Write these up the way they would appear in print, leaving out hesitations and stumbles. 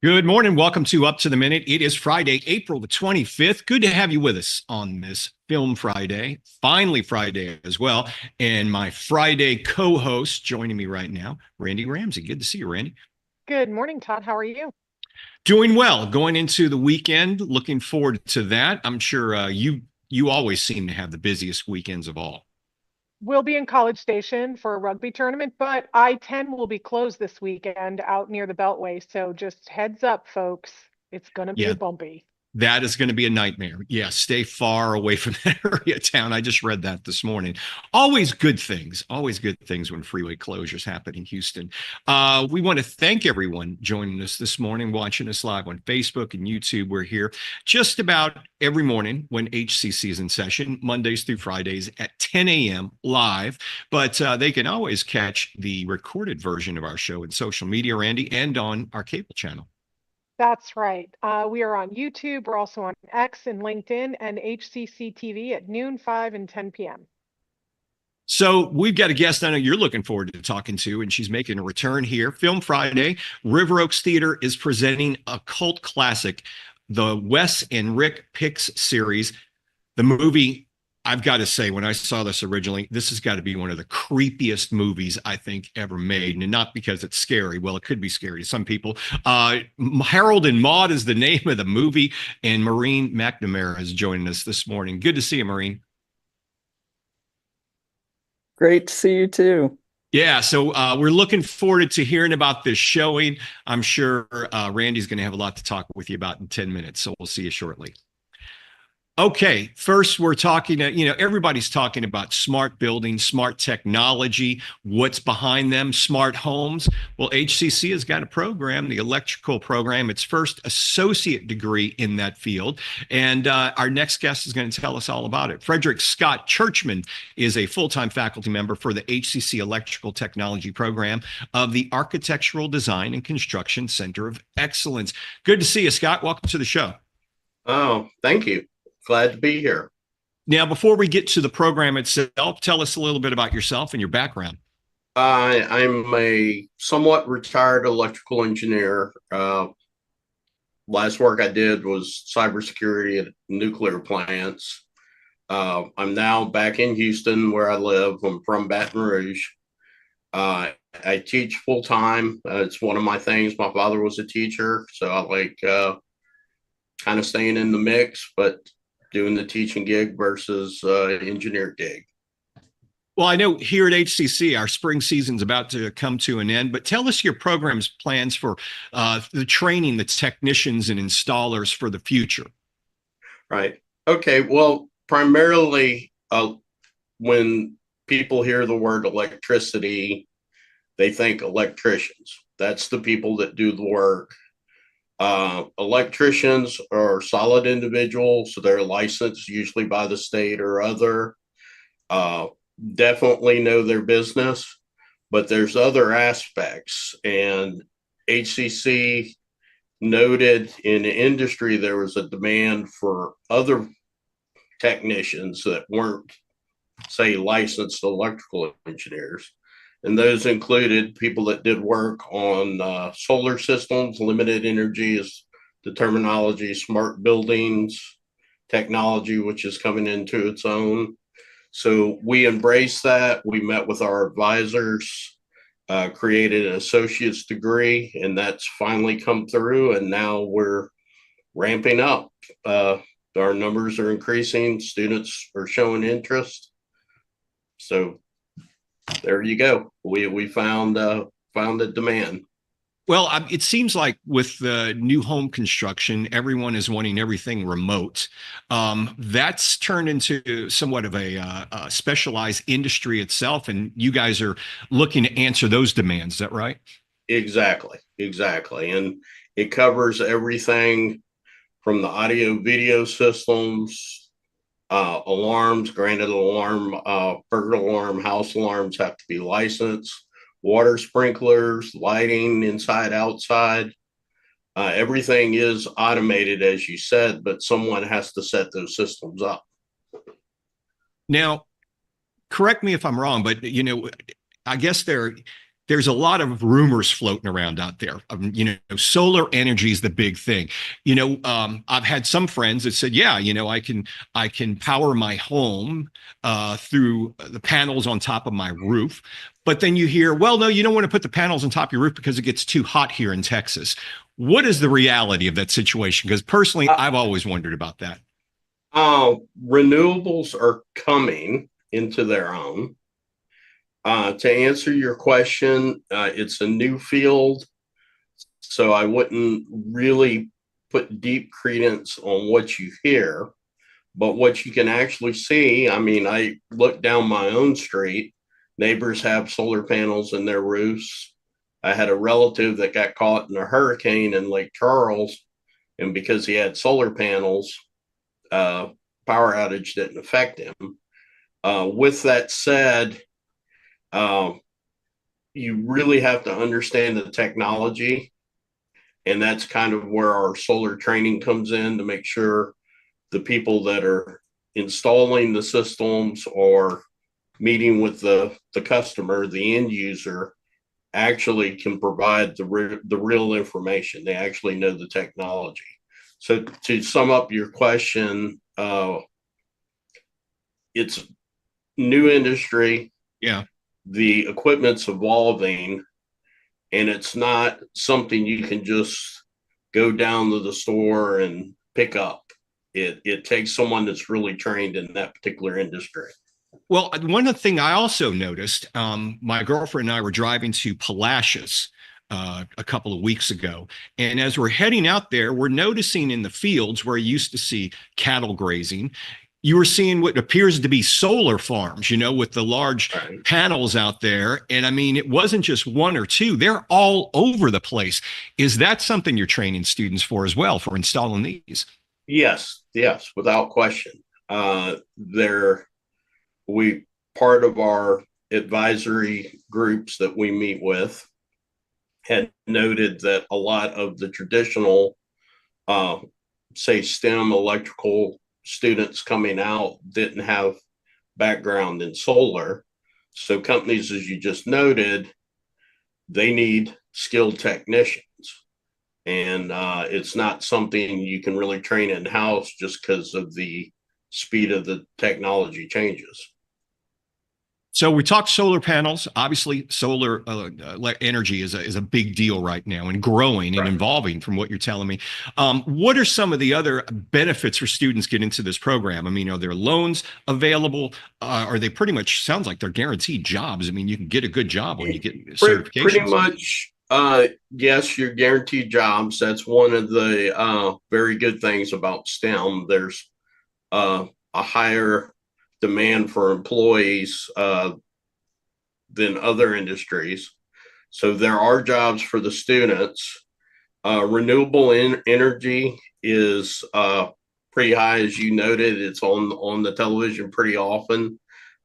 Good morning. Welcome to Up to the Minute. It is Friday, April the 25th. Good to have you with us on this Film Friday, finally Friday as well. And my Friday co-host joining me right now, Randy Ramsey. Good to see you, Randy. Good morning, Todd. How are you? Doing well. Going into the weekend. Looking forward to that. I'm sure you always seem to have the busiest weekends of all. We'll be in College Station for a rugby tournament, but I-10 will be closed this weekend out near the Beltway. So just heads up, folks. It's going to be Yeah, a bumpy. that is going to be a nightmare. Yeah, stay far away from that area of town. I just read that this morning. Always good things when freeway closures happen in Houston. We want to thank everyone joining us this morning, watching us live on Facebook and YouTube. We're here just about every morning when HCC is in session, Mondays through Fridays at 10 a.m. live. But they can always catch the recorded version of our show in social media, Randy, and on our cable channel. That's right. We are on YouTube. We're also on X and LinkedIn and HCCTV at noon, 5, and 10 p.m. So we've got a guest I know you're looking forward to talking to, and she's making a return here. Film Friday, River Oaks Theater is presenting a cult classic, the Wes and Rick Pix series. The movie, I've got to say, when I saw this originally, this has got to be one of the creepiest movies I think ever made. And not because it's scary. Well, it could be scary to some people. Harold and Maude is the name of the movie, and Maureen McNamara is joining us this morning. Good to see you, Maureen. Great to see you too. Yeah, so we're looking forward to hearing about this showing. I'm sure Randy's going to have a lot to talk with you about in 10 minutes, so we'll see you shortly. Okay, first we're talking, everybody's talking about smart buildings, smart technology, what's behind them, smart homes. Well, HCC has got a program, the electrical program, its first associate degree in that field. And our next guest is going to tell us all about it. Frederic Scott Churchman is a full-time faculty member for the HCC Electrical Technology Program of the Architectural Design and Construction Center of Excellence. Good to see you, Scott. Welcome to the show. Oh, thank you. Glad to be here. Now, before we get to the program itself, tell us a little bit about yourself and your background. I'm a somewhat retired electrical engineer. Last work I did was cybersecurity at nuclear plants. I'm now back in Houston where I live. I'm from Baton Rouge. I teach full time. It's one of my things. My father was a teacher, so I like kind of staying in the mix, but doing the teaching gig versus engineer gig. Well, I know here at HCC, our spring season's about to come to an end, but tell us your program's plans for the training, the technicians and installers for the future. Right. Okay. Well, primarily when people hear the word electricity, they think electricians. That's the people that do the work. Electricians are solid individuals, so they're licensed usually by the state or other. Definitely know their business, but there's other aspects. And HCC noted in the industry there was a demand for other technicians that weren't, say, licensed electrical engineers. And those included people that did work on solar systems. Limited energy is the terminology, smart buildings, technology, which is coming into its own. So we embraced that. We met with our advisors, created an associate's degree, and that's finally come through. And now we're ramping up. Our numbers are increasing. Students are showing interest. So there you go. We found the demand. Well, it seems like with the new home construction, everyone is wanting everything remote. That's turned into somewhat of a specialized industry itself, and you guys are looking to answer those demands. Is that right? Exactly. And it covers everything from the audio video systems, alarms, granted alarm, burglar alarm, house alarms have to be licensed, water sprinklers, lighting inside, outside. Everything is automated, as you said, but someone has to set those systems up. Now, correct me if I'm wrong, but I guess there's a lot of rumors floating around out there. Solar energy is the big thing. I've had some friends that said, yeah, I can power my home through the panels on top of my roof. But then you hear, well, no, you don't want to put the panels on top of your roof because it gets too hot here in Texas. What is the reality of that situation? Because personally, I've always wondered about that. Renewables are coming into their own. To answer your question, it's a new field, so I wouldn't really put deep credence on what you hear, but what you can actually see, I mean, I look down my own street, neighbors have solar panels in their roofs. I had a relative that got caught in a hurricane in Lake Charles, and because he had solar panels, power outage didn't affect him. With that said, you really have to understand the technology, and that's kind of where our solar training comes in, to make sure the people that are installing the systems or meeting with the customer, the end user, actually can provide the real information. They actually know the technology. So to sum up your question, it's new industry. Yeah. The equipment's evolving, and it's not something you can just go down to the store and pick up. It takes someone that's really trained in that particular industry. Well, one of the things I also noticed, my girlfriend and I were driving to Palacios a couple of weeks ago. And as we're heading out there, we're noticing in the fields where you used to see cattle grazing, you were seeing what appears to be solar farms, with the large panels out there. And I mean, it wasn't just one or two, they're all over the place. Is that something you're training students for as well, for installing these? Yes, without question. Part of our advisory groups that we meet with had noted that a lot of the traditional, say, STEM electrical students coming out didn't have background in solar. So companies, as you just noted, they need skilled technicians. And it's not something you can really train in-house just because of the speed of the technology changes. So we talked solar panels. Obviously, solar energy is a big deal right now, and growing and evolving from what you're telling me. What are some of the other benefits for students getting into this program? I mean, are there loans available? Are they pretty much, sounds like they're guaranteed jobs? I mean, you can get a good job when you get certifications. Pretty much, yes, you're guaranteed jobs. That's one of the very good things about STEM. There's a higher demand for employees than other industries. So there are jobs for the students. Renewable energy is pretty high, as you noted. It's on the television pretty often.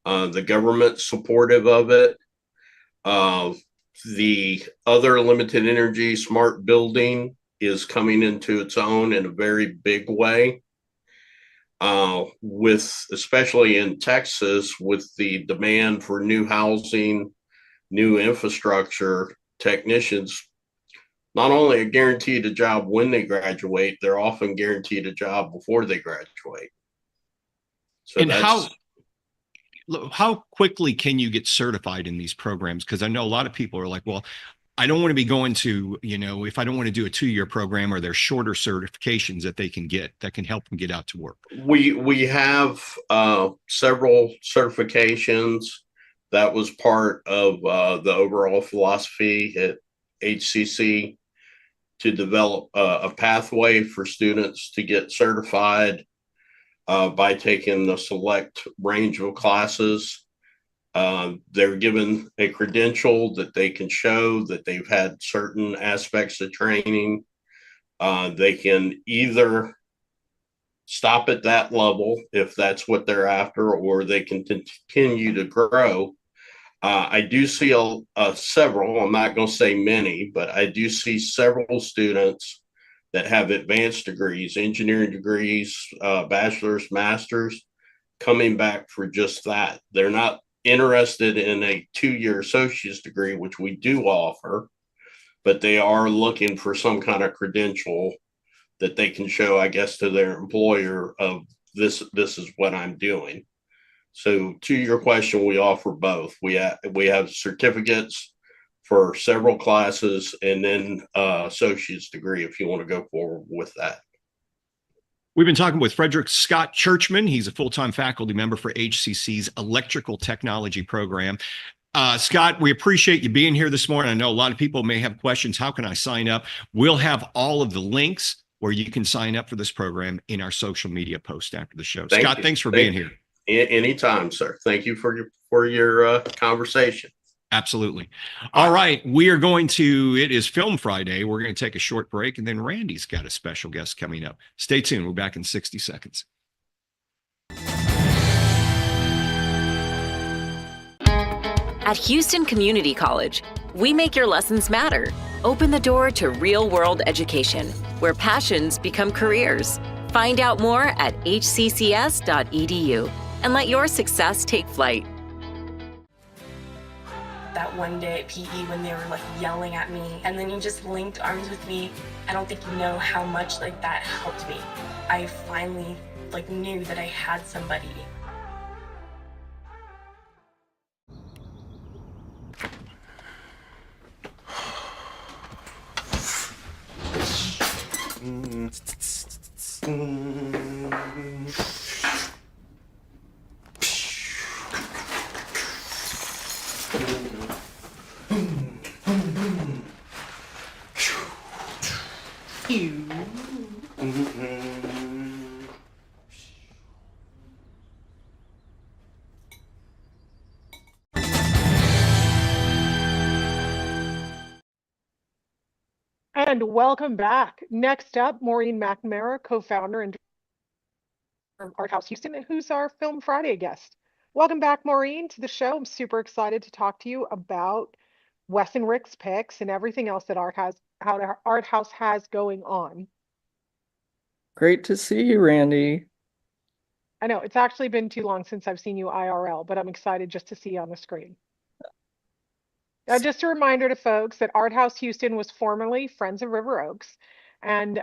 The government's supportive of it. The other limited energy smart building is coming into its own in a very big way. Especially in Texas, with the demand for new housing, new infrastructure, technicians not only are guaranteed a job when they graduate, they're often guaranteed a job before they graduate. So and how quickly can you get certified in these programs? Because I know a lot of people are like, well, I don't want to be going to, if I don't want to do a 2-year program, or there's shorter certifications that they can get that can help them get out to work. We have several certifications. That was part of the overall philosophy at HCC, to develop a pathway for students to get certified by taking the select range of classes. They're given a credential that they can show that they've had certain aspects of training. They can either stop at that level if that's what they're after, or they can continue to grow. I do see several, I'm not going to say many, but I do see several students that have advanced degrees, engineering degrees, bachelor's, master's, coming back for just that. They're not interested in a 2-year associate's degree, which we do offer, but they are looking for some kind of credential that they can show, I guess, to their employer of this is what I'm doing. So to your question, we offer both. We have certificates for several classes, and then associate's degree if you want to go forward with that. We've been talking with Frederic Scott Churchman. He's a full-time faculty member for HCC's Electrical Technology program. Scott, we appreciate you being here this morning. I know a lot of people may have questions. How can I sign up? We'll have all of the links where you can sign up for this program in our social media post after the show. Scott, thanks for being here. Anytime, sir. Thank you for your conversation. Absolutely. All right. We are going to, it is Film Friday. We're going to take a short break, and then Randy's got a special guest coming up. Stay tuned. We're back in 60 seconds. At Houston Community College, we make your lessons matter. Open the door to real-world education, where passions become careers. Find out more at hccs.edu and let your success take flight. That one day at PE when they were like yelling at me, and then you just linked arms with me. I don't think you know how much like that helped me. I finally like knew that I had somebody. And welcome back. Next up, Maureen McNamara, co-founder and from Arthouse Houston, who's our Film Friday guest. Welcome back, Maureen, to the show. I'm super excited to talk to you about Wes and Rick's Pix and everything else that Arthouse has going on. Great to see you, Randy. I know it's actually been too long since I've seen you IRL, but I'm excited just to see you on the screen. Just a reminder to folks that Arthouse Houston was formerly Friends of River Oaks, and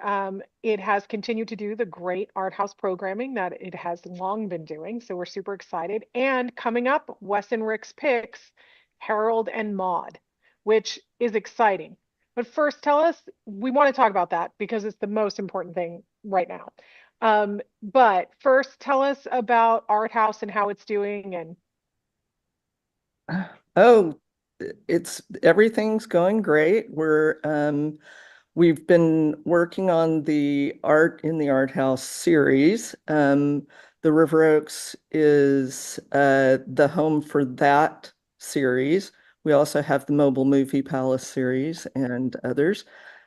it has continued to do the great art house programming that it has long been doing. So we're super excited. And coming up, Wes and Rick's Pix, Harold and Maude, which is exciting. But first, tell us, we want to talk about that because it's the most important thing right now. But first, tell us about Arthouse and how it's doing. And everything's going great. We've been working on the Art in the Art House series. The River Oaks is the home for that series. We also have the Mobile Movie Palace series and others.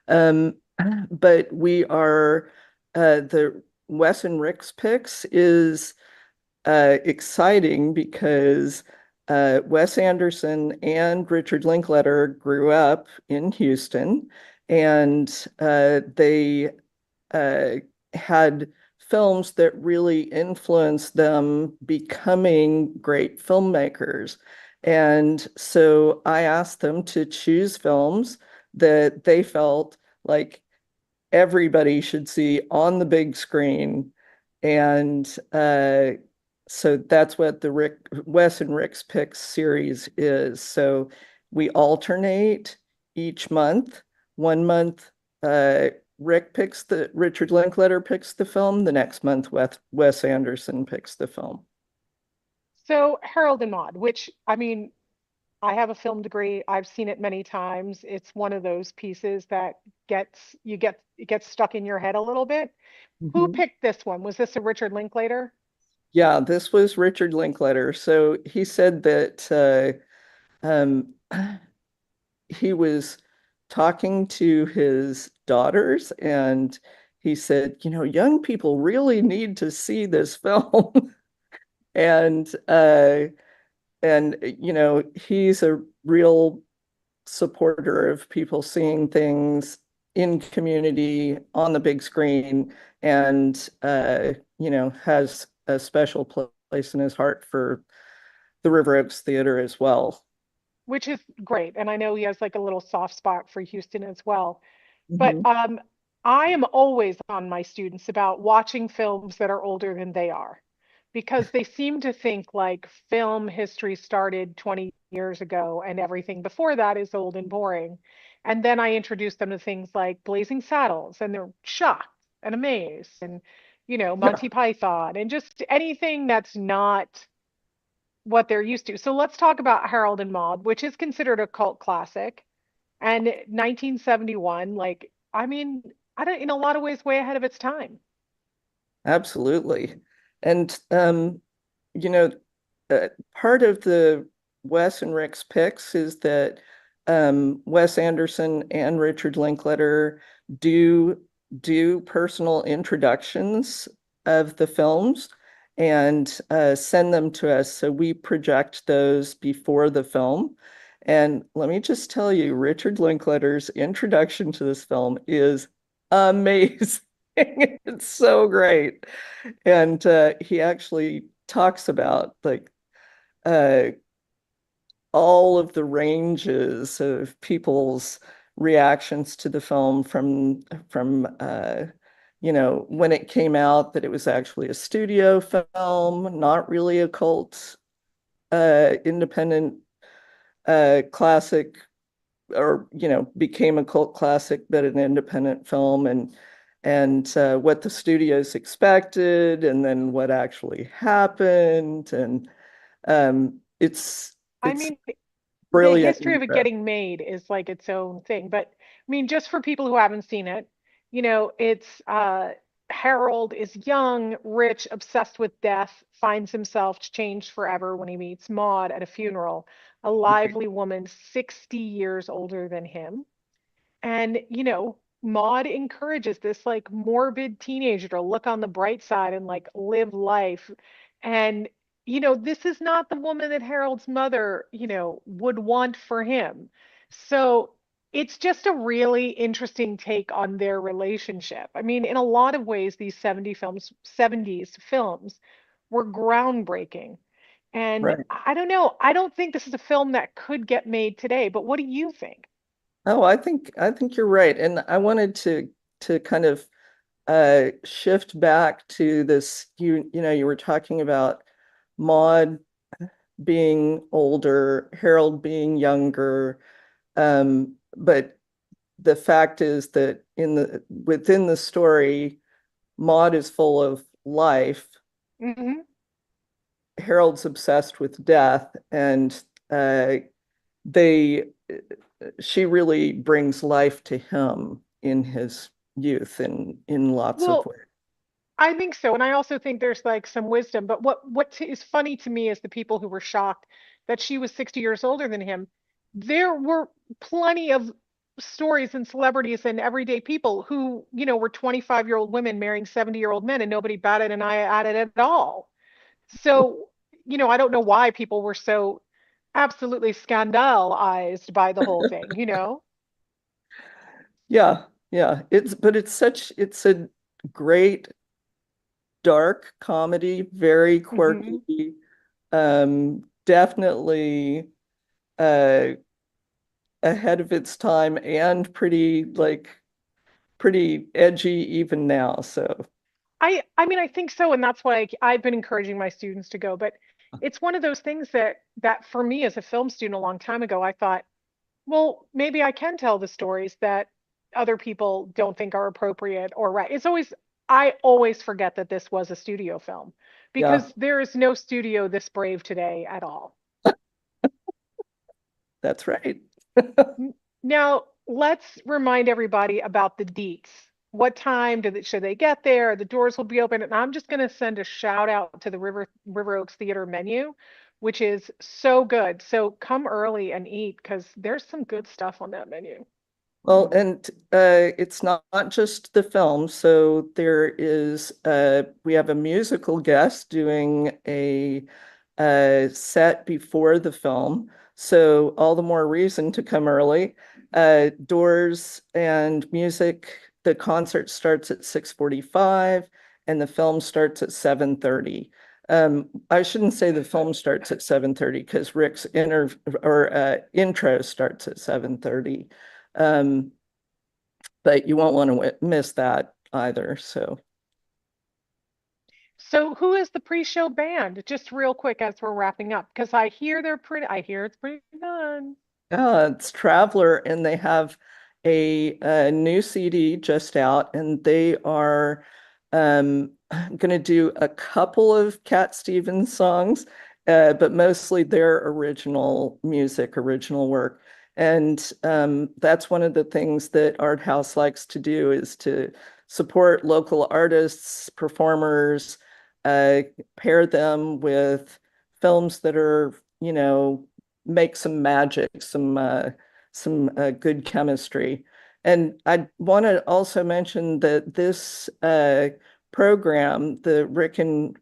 But we are, the Wes and Rick's Pix is exciting because Wes Anderson and Richard Linklater grew up in Houston, and they had films that really influenced them becoming great filmmakers. And so I asked them to choose films that they felt like everybody should see on the big screen. And so that's what the Wes and Rick's Pix series is. So we alternate each month. One month, Richard Linklater picks the film. The next month, Wes Anderson picks the film. So Harold and Maude, which, I mean, I have a film degree. I've seen it many times. It's one of those pieces that it gets stuck in your head a little bit. Who picked this one? Was this a Richard Linklater? Yeah, this was Richard Linklater. So he said that he was talking to his daughters, and he said, young people really need to see this film. And he's a real supporter of people seeing things in community on the big screen, and has a special place in his heart for the River Oaks Theater as well. which is great. And I know he has like a little soft spot for Houston as well. But Mhm. I am always on my students about watching films that are older than they are, because they seem to think like film history started 20 years ago and everything before that is old and boring. And then I introduce them to things like Blazing Saddles, and they're shocked and amazed, and Yeah. Monty Python, and just anything that's not what they're used to. So let's talk about Harold and Maude, which is considered a cult classic. And 1971, like, I mean, I don't, in a lot of ways, way ahead of its time. Absolutely. And you know, part of the Wes and Rick's picks is that Wes Anderson and Richard Linklater do personal introductions of the films and send them to us. So we project those before the film. And let me just tell you, Richard Linklater's introduction to this film is amazing. It's so great. And he actually talks about like uh, all of the ranges of people's reactions to the film from when it came out, that it was actually a studio film, not really a cult independent classic, or became a cult classic but an independent film, and what the studios expected and then what actually happened. And I it's mean, the brilliant and history of it impressive. getting made is like its own thing. But I mean, just for people who haven't seen it, it's Harold is young, rich, obsessed with death, finds himself changed forever when he meets Maude at a funeral, a lively woman 60 years older than him. And, Maud encourages this like morbid teenager to look on the bright side and like live life. And, this is not the woman that Harold's mother, would want for him. So it's just a really interesting take on their relationship. I mean, in a lot of ways, these 70s films were groundbreaking. And Right. I don't know, I don't think this is a film that could get made today, but what do you think? Oh, I think you're right. And I wanted to kind of shift back to this. You were talking about Maud being older, Harold being younger. But the fact is that within the story, Maud is full of life. Hmm. Harold's obsessed with death, and they she really brings life to him in his youth and in lots of Well, ways. I think so, and I also think there's like some wisdom. But is funny to me is the people who were shocked that she was 60 years older than him. There were plenty of stories and celebrities and everyday people who, were 25-year-old women marrying 70-year-old men, and nobody batted an eye at it at all. So, I don't know why people were so absolutely scandalized by the whole thing. Yeah, yeah. It's a great dark comedy, very Hmm. quirky, definitely uh ahead of its time and pretty edgy even now. So I mean, I think so, and that's why I've been encouraging my students to go. But it's one of those things that for me as a film student a long time ago, I thought, well, maybe I can tell the stories that other people don't think are appropriate or right. I always forget that this was a studio film, yeah, because there is no studio this brave today at all. that's right. Now, let's remind everybody about the deets. What time should they get there? The doors will be open. And I'm just going to send a shout out to the River Oaks Theater menu, which is so good. So come early and eat, because there's some good stuff on that menu. Well, and it's not just the film. So we have a musical guest doing a set before the film. So all the more reason to come early. Doors and music, the concert starts at 6:45 and the film starts at 7:30. I shouldn't say the film starts at 7:30 because Rick's intro starts at 7:30. But you won't want to miss that either. So who is the pre-show band? Just real quick as we're wrapping up, because I hear it's pretty good. it's Traveler, and they have a new CD just out, and they are going to do a couple of Cat Stevens songs, but mostly their original music, original work. And that's one of the things that Arthouse likes to do, is to support local artists, performers, pair them with films that are, make some magic, some good chemistry. And I want to also mention that this program, the Rick and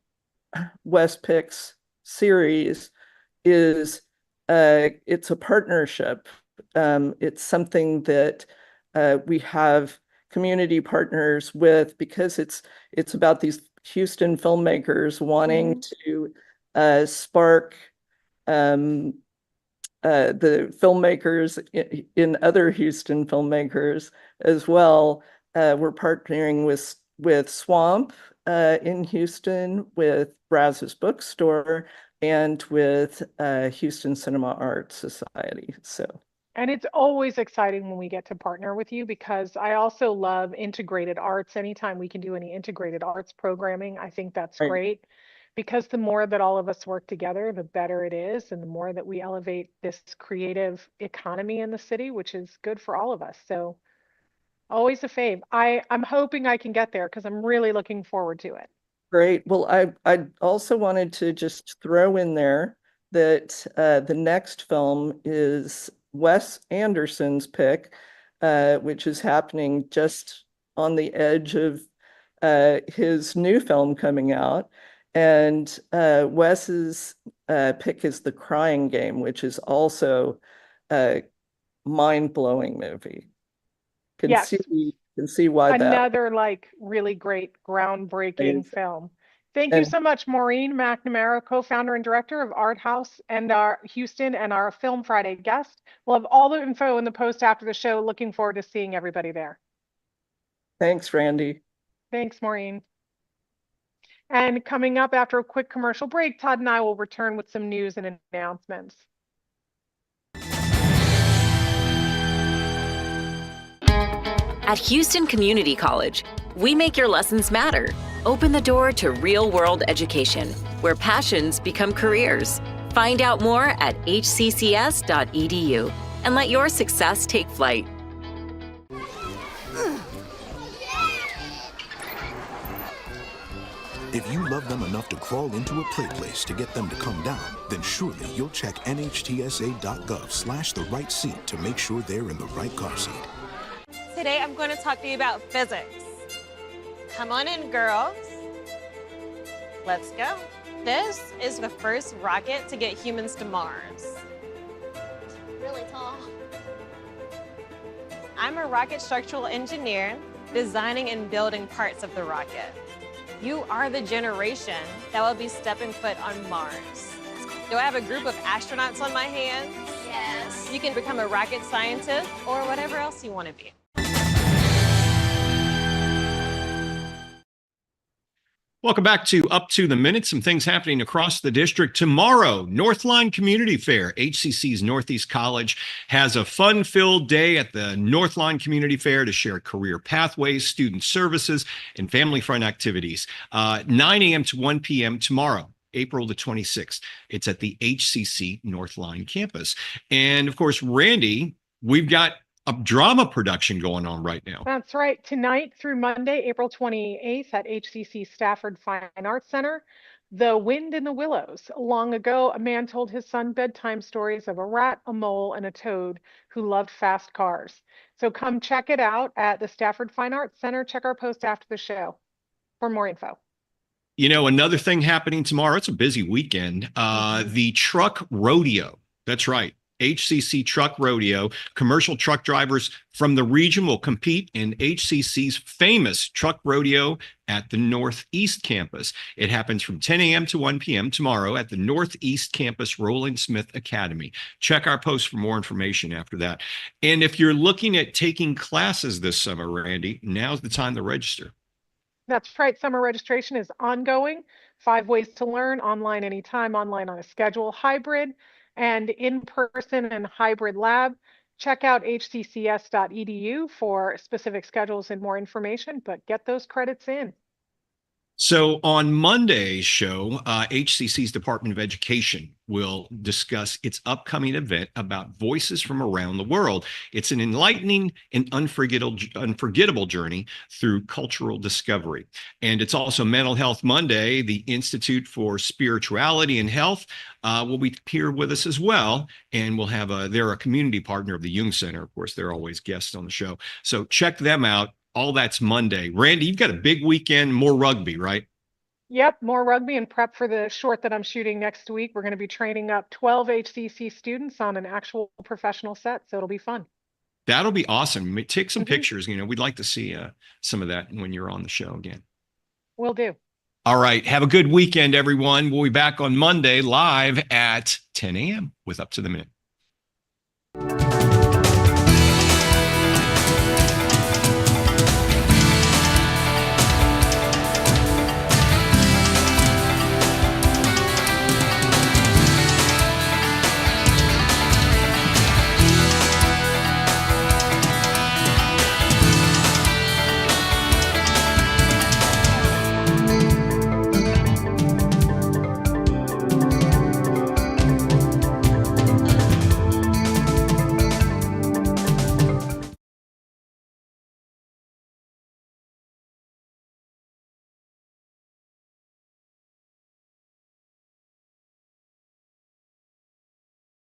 Wes Pix series, is it's a partnership. It's something that we have community partners with, because it's about these Houston filmmakers wanting to spark the filmmakers in other Houston filmmakers as well. We're partnering with Swamp in Houston, with Brazos Bookstore, and with Houston Cinema Arts Society. And it's always exciting when we get to partner with you, because I also love integrated arts. Anytime we can do any integrated arts programming, I think that's Right. great, because the more that all of us work together, the better it is, and the more that we elevate this creative economy in the city, which is good for all of us. So always a fave. I'm hoping I can get there, because I'm really looking forward to it. Great. Well, I also wanted to just throw in there that the next film is Wes Anderson's pick, which is happening just on the edge of his new film coming out. And Wes's pick is The Crying Game, which is also a mind-blowing movie. Can Yes. see why Another like really great groundbreaking film. Thank you so much, Maureen McNamara, co-founder and director of Arthouse and our Houston, and our Film Friday guest. We'll have all the info in the post after the show. Looking forward to seeing everybody there. Thanks, Randy. Thanks, Maureen. And coming up after a quick commercial break, Todd and I will return with some news and announcements. At Houston Community College, we make your lessons matter. Open the door to real-world education, where passions become careers. Find out more at hccs.edu and let your success take flight. If you love them enough to crawl into a play place to get them to come down, then surely you'll check nhtsa.gov/the right seat to make sure they're in the right car seat. Today I'm going to talk to you about physics. Come on in, girls. Let's go. This is the first rocket to get humans to Mars. Really tall. I'm a rocket structural engineer, designing and building parts of the rocket. You are the generation that will be stepping foot on Mars. Do I have a group of astronauts on my hands? Yes. You can become a rocket scientist or whatever else you want to be. Welcome back to Up to the Minute. Some things happening across the district. Tomorrow, Northline Community Fair. HCC's Northeast College has a fun-filled day at the Northline Community Fair to share career pathways, student services, and family fun activities. 9 a.m. to 1 p.m. tomorrow, April the 26th. It's at the HCC Northline campus. And of course, Randy, we've got a drama production going on right now. That's right. Tonight through Monday, April 28th at HCC Stafford Fine Arts Center, The Wind in the Willows. Long ago, a man told his son bedtime stories of a rat, a mole, and a toad who loved fast cars. So come check it out at the Stafford Fine Arts Center. Check our post after the show for more info. You know, another thing happening tomorrow, it's a busy weekend, the truck rodeo. That's right. HCC Truck Rodeo. Commercial truck drivers from the region will compete in HCC's famous truck rodeo at the Northeast Campus. It happens from 10 a.m. to 1 p.m. tomorrow at the Northeast Campus Rolling Smith Academy. Check our post for more information after that. And if you're looking at taking classes this summer, Randy, now's the time to register. That's right. Summer registration is ongoing. 5 ways to learn, online anytime, online on a schedule, hybrid, and in-person and hybrid lab. Check out hccs.edu for specific schedules and more information, but get those credits in. So on Monday's show, HCC's Department of Education will discuss its upcoming event about voices from around the world. It's an enlightening and unforgettable journey through cultural discovery. And it's also Mental Health Monday. The Institute for Spirituality and Health will be here with us as well. And we'll have they're a community partner of the Jung Center. Of course, they're always guests on the show. So check them out. All that's Monday. Randy, you've got a big weekend, more rugby, right? Yep, more rugby and prep for the short that I'm shooting next week. We're going to be training up 12 HCC students on an actual professional set, so it'll be fun. That'll be awesome. Take some pictures. We'd like to see some of that when you're on the show again. Will do. All right. Have a good weekend, everyone. We'll be back on Monday live at 10 a.m. with Up to the Minute.